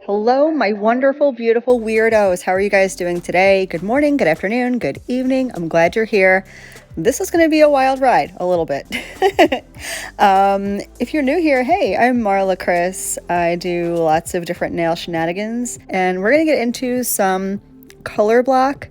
Hello, my wonderful, beautiful weirdos. How are you guys doing today? Good morning, good afternoon, good evening. I'm glad you're here. This is going to be a wild ride, a little bit. If you're new here, hey, I'm Marla Chris. I do lots of different nail shenanigans, and we're going to get into some color block.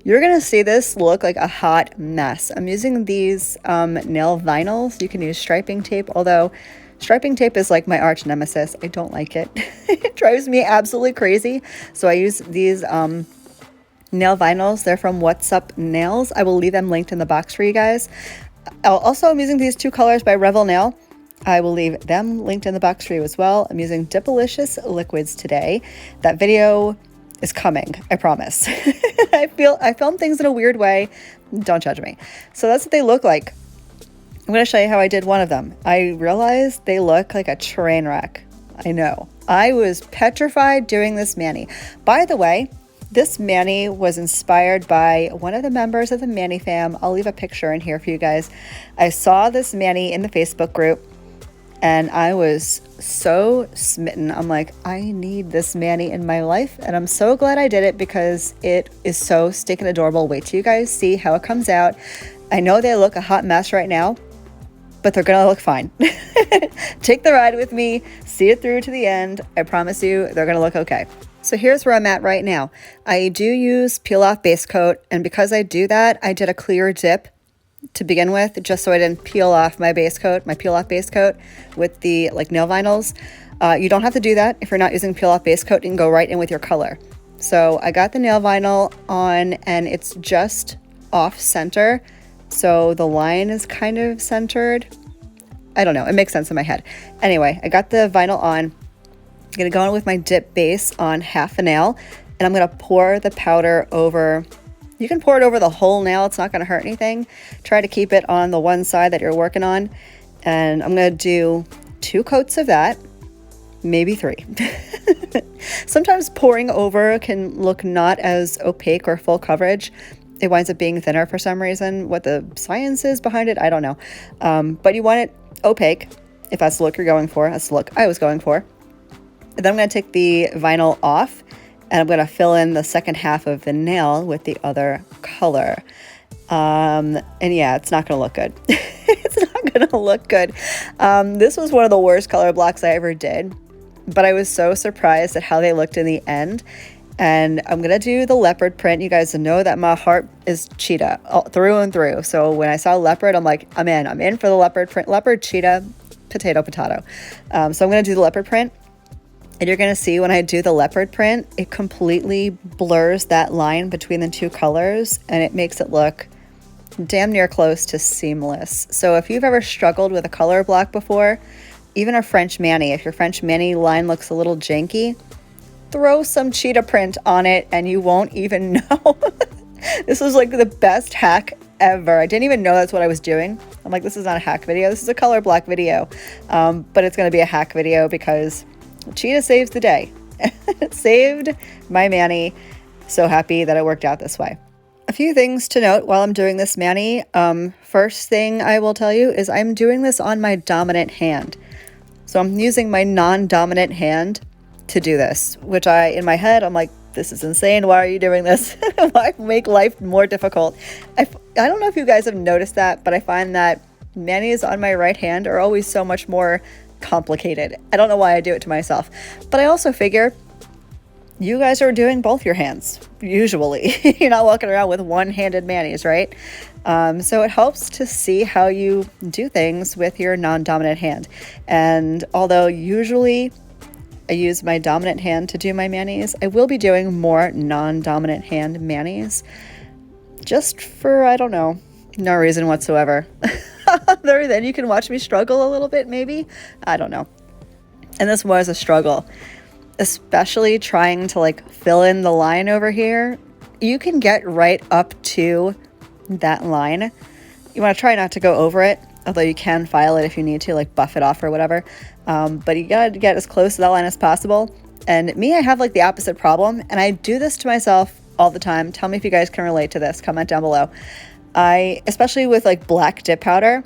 You're going to see this look like a hot mess. I'm using these nail vinyls. You can use striping tape, although striping tape is like my arch nemesis. I don't like it. It drives me absolutely crazy. So I use these nail vinyls. They're from What's Up Nails. I will leave them linked in the box for you guys. Also, I'm using these two colors by Revel Nail. I will leave them linked in the box for you as well. I'm using Dipalicious liquids today. That video is coming, I promise. I film things in a weird way. Don't judge me. So that's what they look like. I'm going to show you how I did one of them. I realized they look like a train wreck. I know. I was petrified doing this mani. By the way, this mani was inspired by one of the members of the Mani fam. I'll leave a picture in here for you guys. I saw this mani in the Facebook group and I was so smitten. I'm like, I need this mani in my life. And I'm so glad I did it because it is so stinking adorable. Wait till you guys see how it comes out. I know they look a hot mess right now, but they're gonna look fine. Take the ride with me, see it through to the end. I promise you, they're gonna look okay. So here's where I'm at right now. I do use peel off base coat, and because I do that, I did a clear dip to begin with, just so I didn't peel off my base coat, my peel off base coat with the nail vinyls. You don't have to do that if you're not using peel off base coat. You can go right in with your color. So I got the nail vinyl on, and it's just off center. So the line is kind of centered. I don't know. It makes sense in my head. Anyway, I got the vinyl on. I'm going to go in with my dip base on half a nail. And I'm going to pour the powder over. You can pour it over the whole nail. It's not going to hurt anything. Try to keep it on the one side that you're working on. And I'm going to do 2 coats of that. Maybe 3. Sometimes pouring over can look not as opaque or full coverage. It winds up being thinner for some reason. What the science is behind it, I don't know. But you want it opaque, if that's the look you're going for. That's the look I was going for. And then I'm going to take the vinyl off, and I'm going to fill in the second half of the nail with the other color. And yeah, it's not going to look good. It's not going to look good. This was one of the worst color blocks I ever did, but I was so surprised at how they looked in the end. And I'm going to do the leopard print. You guys know that my heart is cheetah through and through. So when I saw leopard, I'm like, I'm in for the leopard print. Leopard, cheetah, potato. So I'm going to do the leopard print. And you're going to see when I do the leopard print, it completely blurs that line between the 2 colors. And it makes it look damn near close to seamless. So if you've ever struggled with a color block before, even a French mani, if your French mani line looks a little janky, throw some cheetah print on it and you won't even know. This was like the best hack ever. I didn't even know that's what I was doing. I'm like, this is not a hack video. This is a color block video. But it's going to be a hack video because cheetah saves the day. It saved my mani. So happy that it worked out this way. A few things to note while I'm doing this mani. First thing I will tell you is I'm doing this on my dominant hand. So I'm using my non-dominant hand to do this, which in my head, I'm like, this is insane. Why are you doing this? Why make life more difficult? I don't know if you guys have noticed that, but I find that manis on my right hand are always so much more complicated. I don't know why I do it to myself, but I also figure you guys are doing both your hands. Usually you're not walking around with one-handed manis, right? So it helps to see how you do things with your non-dominant hand. And although usually I use my dominant hand to do my manis, I will be doing more non-dominant hand manis just for, I don't know, no reason whatsoever. Other than you can watch me struggle a little bit, maybe. I don't know. And this was a struggle, especially trying to fill in the line over here. You can get right up to that line. You want to try not to go over it, although you can file it if you need to, buff it off or whatever. But you gotta get as close to that line as possible. And me, I have the opposite problem, and I do this to myself all the time. Tell me if you guys can relate to this. Comment down below. Especially with black dip powder,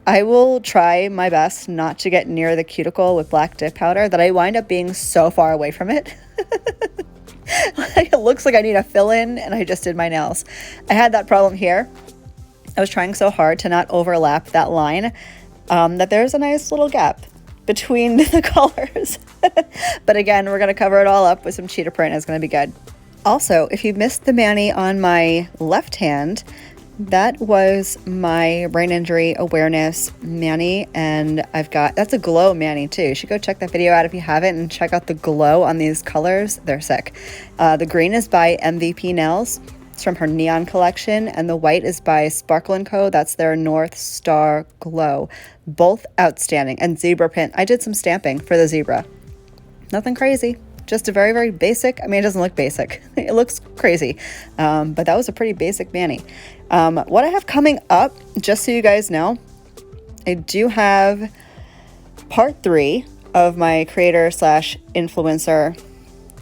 I will try my best not to get near the cuticle with black dip powder that I wind up being so far away from it. It looks like I need a fill-in and I just did my nails. I had that problem here. I was trying so hard to not overlap that line that there's a nice little gap between the colors. But again, we're going to cover it all up with some cheetah print. It's going to be good. Also, if you missed the mani on my left hand, that was my brain injury awareness mani, and that's a glow mani too. You should go check that video out if you haven't and check out the glow on these colors. They're sick. The green is by MVP Nails. It's from her Neon collection, and the white is by Sparkle & Co. That's their North Star Glow. Both outstanding. And zebra print. I did some stamping for the zebra. Nothing crazy. Just a very, very basic. I mean, it doesn't look basic. It looks crazy. But that was a pretty basic mani. What I have coming up, just so you guys know, I do have part 3 of my creator / influencer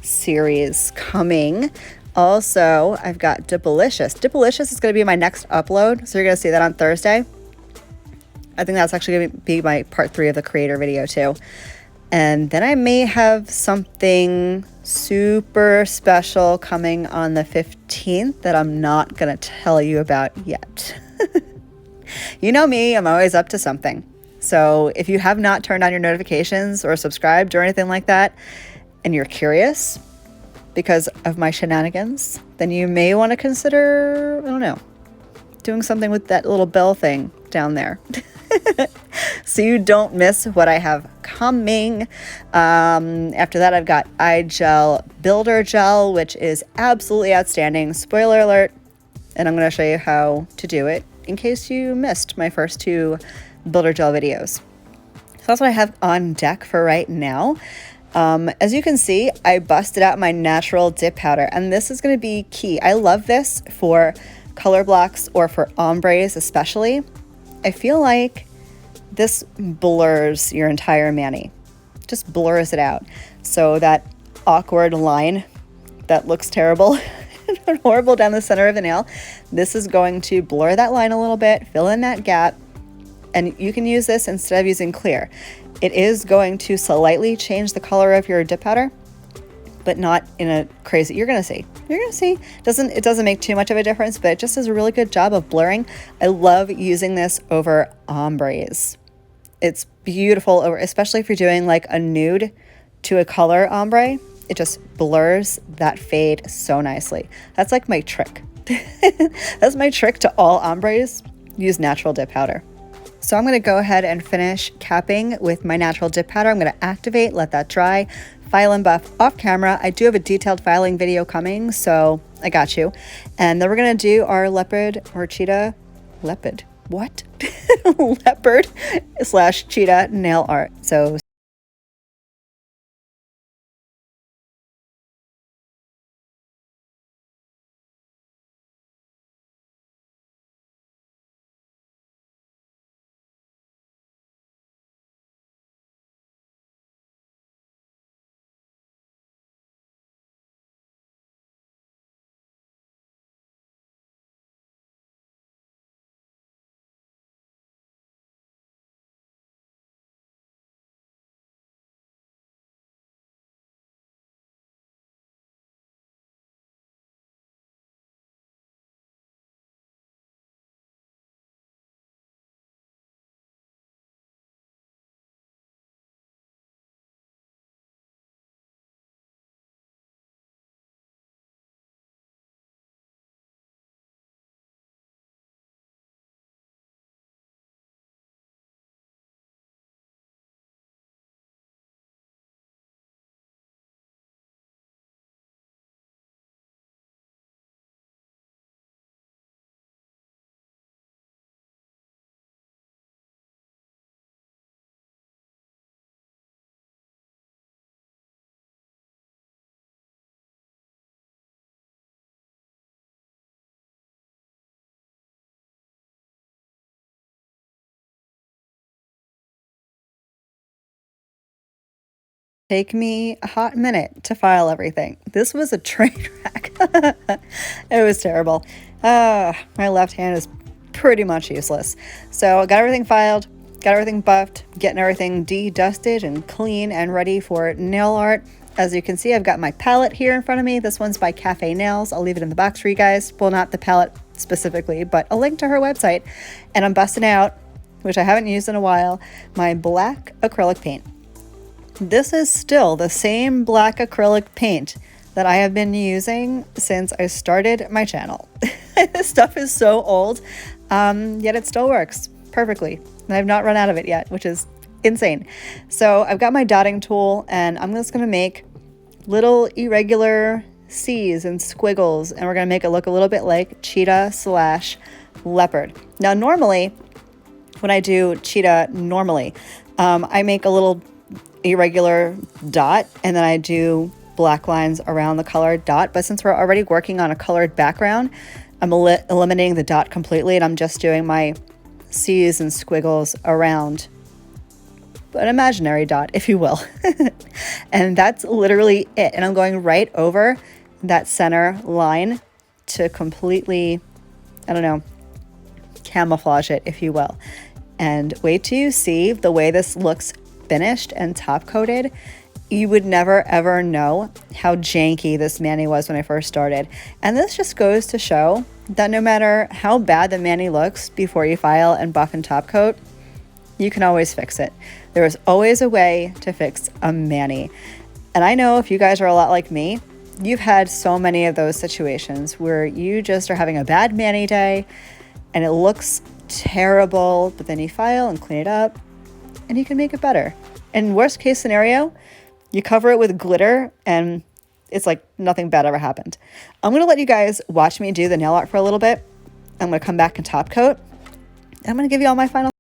series coming. Also, I've got Dipalicious. Dipalicious is going to be my next upload, so you're going to see that on Thursday. I think that's actually going to be my part 3 of the creator video too. And then I may have something super special coming on the 15th that I'm not going to tell you about yet. You know me, I'm always up to something. So if you have not turned on your notifications or subscribed or anything like that, and you're curious because of my shenanigans, then you may want to consider, I don't know, doing something with that little bell thing down there. So you don't miss what I have coming. After that, I've got eye gel builder gel, which is absolutely outstanding. Spoiler alert. And I'm going to show you how to do it in case you missed my first 2 builder gel videos. So that's what I have on deck for right now. As you can see, I busted out my natural dip powder, and this is going to be key. I love this for color blocks or for ombres especially. I feel like this blurs your entire mani, just blurs it out. So that awkward line that looks terrible and horrible down the center of the nail, this is going to blur that line a little bit, fill in that gap, and you can use this instead of using clear. It is going to slightly change the color of your dip powder, but not in a crazy, you're gonna see. It doesn't make too much of a difference, but it just does a really good job of blurring. I love using this over ombres. It's beautiful, especially if you're doing like a nude to a color ombre. It just blurs that fade so nicely. That's like my trick. That's my trick to all ombres. Use natural dip powder. So I'm going to go ahead and finish capping with my natural dip powder. I'm going to activate, let that dry, file and buff off camera. I do have a detailed filing video coming, so I got you. And then we're going to do our leopard or cheetah, leopard, what? Leopard / cheetah nail art. So take me a hot minute to file everything. This was a train wreck. It was terrible. My left hand is pretty much useless. So I got everything filed, got everything buffed, getting everything de-dusted and clean and ready for nail art. As you can see, I've got my palette here in front of me. This one's by Cafe Nails. I'll leave it in the box for you guys. Well, not the palette specifically, but a link to her website. And I'm busting out, which I haven't used in a while, my black acrylic paint. This is still the same black acrylic paint that I have been using since I started my channel. This stuff is so old, yet it still works perfectly. And I've not run out of it yet, which is insane. So I've got my dotting tool, and I'm just gonna make little irregular C's and squiggles, and we're gonna make it look a little bit like cheetah / leopard. Now, normally, when I do cheetah, I make a little irregular dot, and then I do black lines around the colored dot. But since we're already working on a colored background, I'm eliminating the dot completely, and I'm just doing my C's and squiggles around an imaginary dot, if you will. And that's literally it. And I'm going right over that center line to completely, I don't know, camouflage it, if you will. And wait till you see the way this looks finished and top coated. You would never ever know how janky this mani was when I first started. And this just goes to show that no matter how bad the mani looks before you file and buff and top coat, you can always fix it. There is always a way to fix a mani. And I know if you guys are a lot like me, you've had so many of those situations where you just are having a bad mani day and it looks terrible, but then you file and clean it up and you can make it better. And worst case scenario, you cover it with glitter and it's like nothing bad ever happened. I'm gonna let you guys watch me do the nail art for a little bit. I'm gonna come back and top coat. I'm gonna give you all my final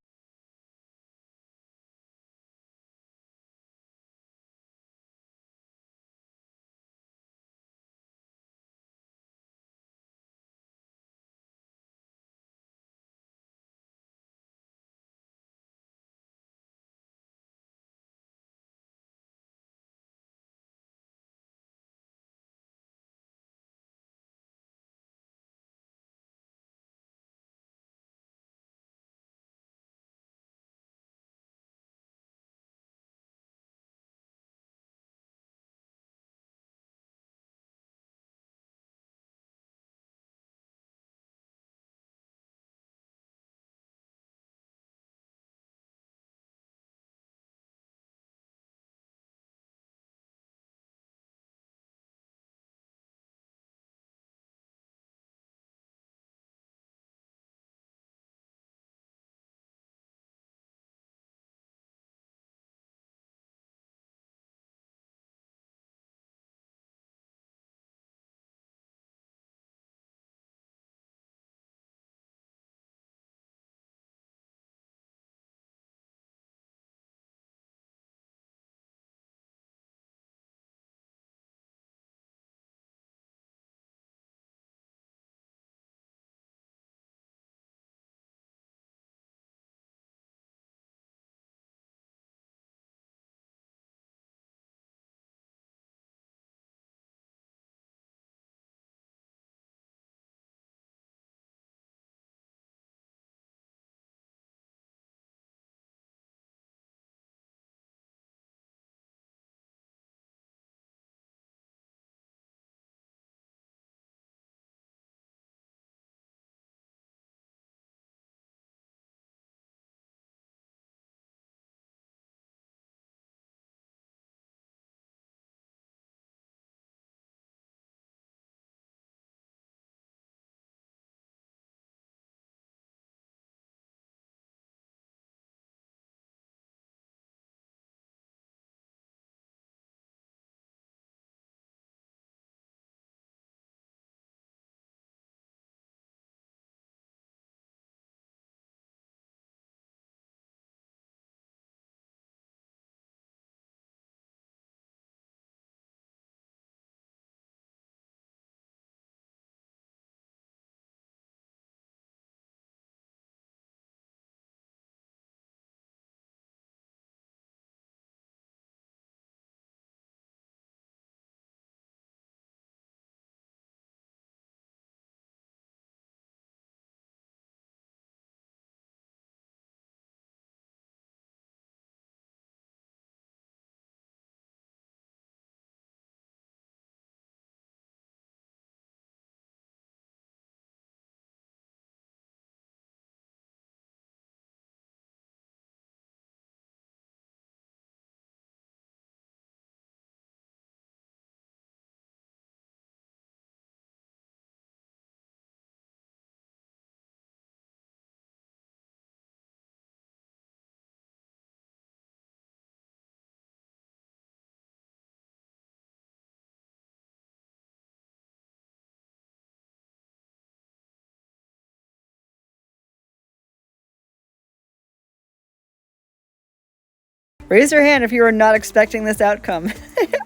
Raise your hand if you were not expecting this outcome.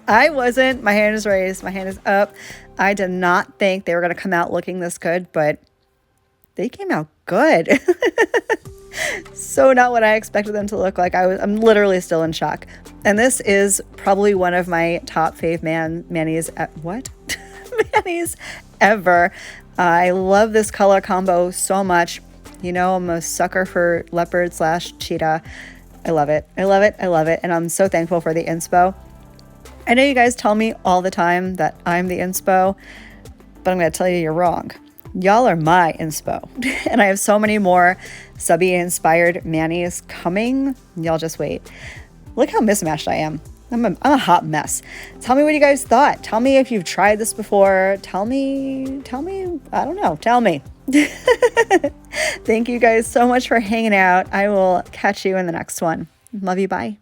I wasn't. My hand is raised. My hand is up. I did not think they were going to come out looking this good, but they came out good. So not what I expected them to look like. I'm literally still in shock. And this is probably one of my top fave manis manis ever. I love this color combo so much. You know, I'm a sucker for leopard / cheetah. I love it. I love it. I love it. And I'm so thankful for the inspo. I know you guys tell me all the time that I'm the inspo, but I'm going to tell you you're wrong. Y'all are my inspo. And I have so many more subby inspired manis coming. Y'all just wait. Look how mismatched I am. I'm a hot mess. Tell me what you guys thought. Tell me if you've tried this before. Tell me, I don't know. Tell me. Thank you guys so much for hanging out. I will catch you in the next one. Love you. Bye.